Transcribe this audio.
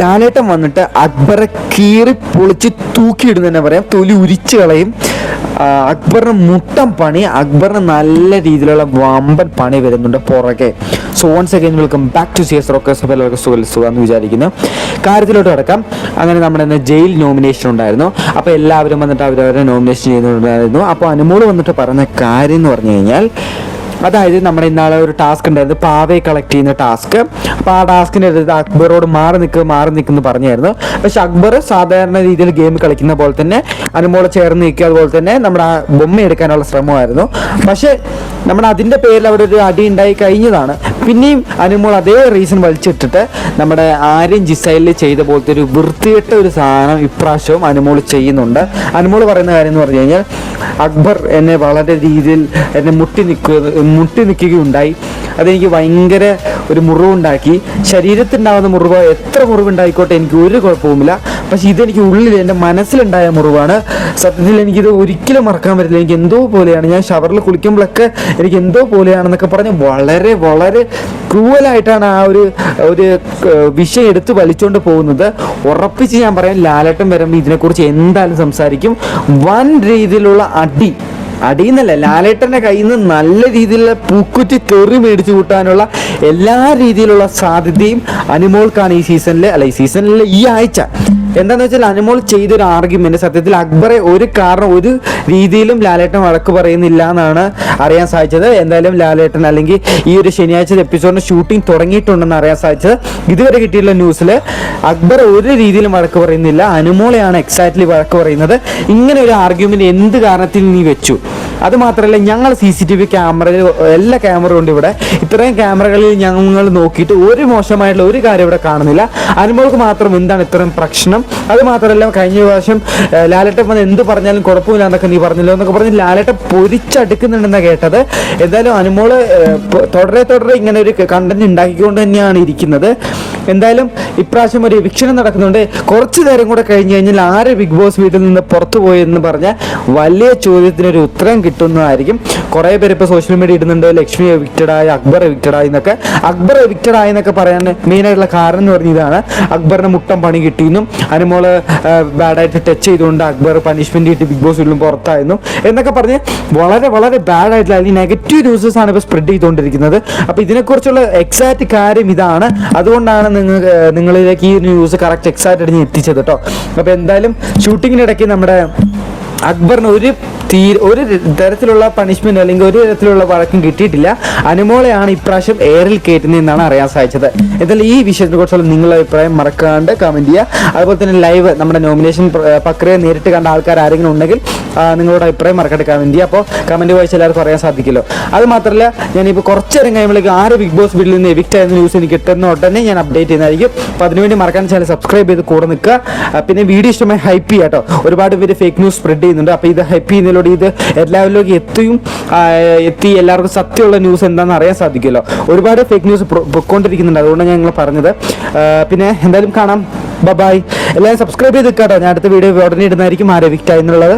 ലാലേട്ടൻ വന്നിട്ട് അക്ബറെ കീറി പൊളിച്ച് തൂക്കിയിടുന്ന തന്നെ പറയാം, തൊലി ഉരിച്ചു കളയും. അക്ബറിന് മുട്ടം പണി, അക്ബറിന് നല്ല രീതിയിലുള്ള വമ്പൻ പണി വരുന്നുണ്ട് പുറകെ. So once again welcome back to CS Rockers. അപ്പോൾ എല്ലാവർക്കും സുഖമെന്ന് വിചാരിക്കുന്നു. കാര്യത്തിലോട്ട് കിടക്കാം. അങ്ങനെ നമ്മുടെ ഇന്ന് ജയിൽ നോമിനേഷൻ ഉണ്ടായിരുന്നു. അപ്പോൾ എല്ലാവരും വന്നിട്ട് അവരവരെ നോമിനേഷൻ ചെയ്യുന്നുണ്ടായിരുന്നു. അപ്പോൾ അനുമോള് വന്നിട്ട് പറഞ്ഞ കാര്യം എന്ന് പറഞ്ഞു കഴിഞ്ഞാൽ, അതായത് നമ്മുടെ ഇന്നാളെ ഒരു ടാസ്ക് ഉണ്ടായിരുന്നു, പാവയെ കളക്ട് ചെയ്യുന്ന ടാസ്ക്. അപ്പോൾ ആ ടാസ്കിൻ്റെ അടുത്ത് അക്ബറോട് മാറി നിൽക്കുന്നു പറഞ്ഞായിരുന്നു. പക്ഷെ അക്ബർ സാധാരണ രീതിയിൽ ഗെയിം കളിക്കുന്ന പോലെ തന്നെ അനുമോളെ ചേർന്ന് നിൽക്കുക, അതുപോലെ തന്നെ നമ്മുടെ ആ ബൊമ്മ എടുക്കാനുള്ള ശ്രമമായിരുന്നു. പക്ഷേ നമ്മുടെ അതിൻ്റെ പേരിൽ അവിടെ ഒരു അടി ഉണ്ടായി കഴിഞ്ഞതാണ്. പിന്നെയും അനുമോൾ അതേ റീസൺ വലിച്ചിട്ടിട്ട് നമ്മുടെ ആര്യൻ ജിസൈലിൽ ചെയ്ത പോലത്തെ ഒരു വൃത്തികെട്ട ഒരു സാധനം ഇപ്രാവശ്യവും അനുമോൾ ചെയ്യുന്നുണ്ട്. അനുമോൾ പറയുന്ന കാര്യം എന്ന് പറഞ്ഞു കഴിഞ്ഞാൽ, അക്ബർ എന്നെ വളരെ രീതിയിൽ എന്നെ മുട്ടി നിൽക്കുകയുണ്ടായി. അതെനിക്ക് ഭയങ്കര ഒരു മുറിവുണ്ടാക്കി. ശരീരത്തിനുണ്ടാകുന്ന മുറിവ് എത്ര മുറിവുണ്ടായിക്കോട്ടെ എനിക്ക് ഒരു കുഴപ്പവുമില്ല. പക്ഷെ ഇതെനിക്ക് ഉള്ളിൽ എൻ്റെ മനസ്സിലുണ്ടായ മുറിവാണ്. സത്യത്തിൽ എനിക്കിത് ഒരിക്കലും മറക്കാൻ പറ്റില്ല. എനിക്ക് എന്തോ പോലെയാണ്, ഞാൻ ഷവറിൽ കുളിക്കുമ്പോഴൊക്കെ എനിക്ക് എന്തോ പോലെയാണെന്നൊക്കെ പറഞ്ഞ് വളരെ വളരെ ക്രൂവലായിട്ടാണ് ആ ഒരു വിഷയം എടുത്ത് വലിച്ചുകൊണ്ട് പോകുന്നത്. ഉറപ്പിച്ച് ഞാൻ പറയാം, ലാലേട്ടൻ വരുമ്പോൾ ഇതിനെക്കുറിച്ച് എന്തായാലും സംസാരിക്കും. വൻ രീതിയിലുള്ള അടിയെന്നല്ല, ലാലേട്ടൻ്റെ കയ്യിൽ നിന്ന് നല്ല രീതിയിലുള്ള പൂക്കുറ്റി തെറി മേടിച്ചു കൂട്ടാനുള്ള എല്ലാ രീതിയിലുള്ള സാധ്യതയും അനുമോൾക്കാണ് ഈ സീസണിൽ ഈ ആഴ്ച. എന്താണെന്ന് വെച്ചാൽ അനുമോൾ ചെയ്തൊരു ആർഗ്യുമെന്റ് സത്യത്തിൽ അക്ബറെ ഒരു രീതിയിലും ലാലേട്ടൻ വഴക്ക് പറയുന്നില്ല എന്നാണ് അറിയാൻ സാധിച്ചത്. എന്തായാലും ലാലേട്ടൻ അല്ലെങ്കിൽ ഈ ഒരു ശനിയാഴ്ച എപ്പിസോഡിന് ഷൂട്ടിംഗ് തുടങ്ങിയിട്ടുണ്ടെന്ന് അറിയാൻ സാധിച്ചത്. ഇതുവരെ കിട്ടിയുള്ള ന്യൂസിൽ അക്ബർ ഒരു രീതിയിലും വഴക്ക് പറയുന്നില്ല, അനുമോളെയാണ് എക്സാക്ട്ലി വഴക്ക് പറയുന്നത്. ഇങ്ങനെ ഒരു ആർഗ്യുമെന്റ് എന്ത് കാരണത്തിൽ നീ വെച്ചു? അതുമാത്രമല്ല, ഞങ്ങൾ CCTV ക്യാമറയിൽ എല്ലാ ക്യാമറ ഉണ്ട് ഇവിടെ. ഇത്രയും ക്യാമറകളിൽ ഞങ്ങൾ നോക്കിയിട്ട് ഒരു മോശമായിട്ടുള്ള ഒരു കാര്യം ഇവിടെ കാണുന്നില്ല. അനുമോൾക്ക് മാത്രം എന്താണ് ഇത്രയും പ്രശ്നം? അത് മാത്രമല്ല, കഴിഞ്ഞ പ്രാവശ്യം ലാലേട്ടൻ വന്ന് എന്ത് പറഞ്ഞാലും കുഴപ്പമില്ല എന്നൊക്കെ നീ പറഞ്ഞല്ലോ എന്നൊക്കെ പറഞ്ഞ് ലാലേട്ടൻ പൊരിച്ചടുക്കുന്നുണ്ടെന്നാണ് കേട്ടത്. എന്തായാലും അനുമോള് തുടരെ ഇങ്ങനെ ഒരു കണ്ടന്റ് ഉണ്ടാക്കിക്കൊണ്ട് തന്നെയാണ് ഇരിക്കുന്നത്. എന്തായാലും ഇപ്രാവശ്യം ഒരു എവിക്ഷൻ നടക്കുന്നുണ്ട്. കുറച്ച് നേരം കൂടെ കഴിഞ്ഞ് കഴിഞ്ഞാൽ ആര് ബിഗ് ബോസ് വീട്ടിൽ നിന്ന് പുറത്തു പോയെന്ന് പറഞ്ഞ വലിയ ചോദ്യത്തിനൊരു ഉത്തരം കിട്ടുന്നതായിരിക്കും. കുറേ പേര് ഇപ്പോൾ സോഷ്യൽ മീഡിയ ഇടുന്നുണ്ട്, ലക്ഷ്മി എവിക്റ്റഡായി, അക്ബർ എവിക്റ്റഡായി എന്നൊക്കെ. അക്ബർ എവിക്റ്റഡായി എന്നൊക്കെ പറയാൻ മെയിനായിട്ടുള്ള കാരണം എന്ന് പറഞ്ഞ ഇതാണ്, അക്ബറിന് മുട്ടം പണി കിട്ടിയെന്നും അനുമോള് ബാഡായിട്ട് ടച്ച് ചെയ്തുകൊണ്ട് അക്ബർ പണിഷ്മെന്റ് കിട്ടി ബിഗ് ബോസ് വീട്ടിലും പുറത്തായിരുന്നു എന്നൊക്കെ പറഞ്ഞ് വളരെ വളരെ ബാഡായിട്ടുള്ള അല്ലെങ്കിൽ നെഗറ്റീവ് ന്യൂസസ് ആണ് ഇപ്പോൾ സ്പ്രെഡ് ചെയ്തുകൊണ്ടിരിക്കുന്നത്. അപ്പോൾ ഇതിനെക്കുറിച്ചുള്ള എക്സാക്റ്റ് കാര്യം ഇതാണ്. അതുകൊണ്ടാണ് നിങ്ങളിലേക്ക് ഈ ന്യൂസ് കറക്റ്റ് എക്സാക്റ്റ് ആയിട്ട് എത്തിച്ചത് കേട്ടോ. അപ്പോൾ എന്തായാലും ഷൂട്ടിങ്ങിനിടയ്ക്ക് നമ്മുടെ അക്ബറിന് ഒരു തരത്തിലുള്ള പണിഷ്മെന്റ് അല്ലെങ്കിൽ ഒരു തരത്തിലുള്ള വഴക്കും കിട്ടിയിട്ടില്ല. അനുമോളെയാണ് ഇപ്രാവശ്യം എയറിൽ കയറ്റുന്നതെന്നാണ് അറിയാൻ സാധിച്ചത്. എന്തായാലും ഈ വിഷയത്തിനെ കുറിച്ചുള്ള നിങ്ങളുടെ അഭിപ്രായം മറക്കാണ്ട് കമന്റ് ചെയ്യുക. അതുപോലെ തന്നെ ലൈവ് നമ്മുടെ നോമിനേഷൻ പ്രക്രിയ നേരിട്ട് കണ്ട ആൾക്കാർ ആരെങ്കിലും ഉണ്ടെങ്കിൽ നിങ്ങളുടെ അഭിപ്രായം മറക്കാണ്ട് കമന്റ് ചെയ്യുക. അപ്പോൾ കമന്റ് വായിച്ച് എല്ലാവർക്കും അറിയാൻ സാധിക്കുമല്ലോ. അത് മാത്രമല്ല, ഞാനിപ്പോൾ കുറച്ച് നേരം കഴിയുമ്പോഴേക്ക് ആര് ബിഗ് ബോസ് വീട്ടിൽ നിന്ന് എവിക്റ്റ് ആയിരുന്ന ന്യൂസ് എനിക്ക് കിട്ടുന്ന ഉടനെ ഞാൻ അപ്ഡേറ്റ് ചെയ്യുന്നതായിരിക്കും. അപ്പോൾ അതിനുവേണ്ടി മറക്കാൻ ചാനൽ സബ്സ്ക്രൈബ് ചെയ്ത് കൂടെ നിൽക്കുക. പിന്നെ വീഡിയോ ഇഷ്ടമായി ഹൈപ്പ് ചെയ്യുക കേട്ടോ. ഒരുപാട് പേര് ഫേക്ക് ന്യൂസ് സ്പ്രെഡ് ചെയ്യുന്നുണ്ട്. അപ്പോൾ ഇത് ഹൈപ്പ് ചെയ്യുന്നതിലൂടെ ഇത് എല്ലാവരിലേക്ക് എത്തി എല്ലാവർക്കും സത്യമുള്ള ന്യൂസ് എന്താണെന്ന് അറിയാൻ സാധിക്കുമല്ലോ. ഒരുപാട് ഫേക്ക് ന്യൂസ് പൊയ്ക്കൊണ്ടിരിക്കുന്നുണ്ട്, അതുകൊണ്ടാണ് ഞങ്ങൾ പറഞ്ഞത്. പിന്നെ എന്തായാലും കാണാം. ബൈ. എല്ലാവരും സബ്സ്ക്രൈബ് ചെയ്ത് കേട്ടോ. ഞാൻ അടുത്ത വീഡിയോ ഉടനെ ഇടുന്നതായിരിക്കും ആര് എവിക്റ്റ് ആയി എന്നുള്ളത്.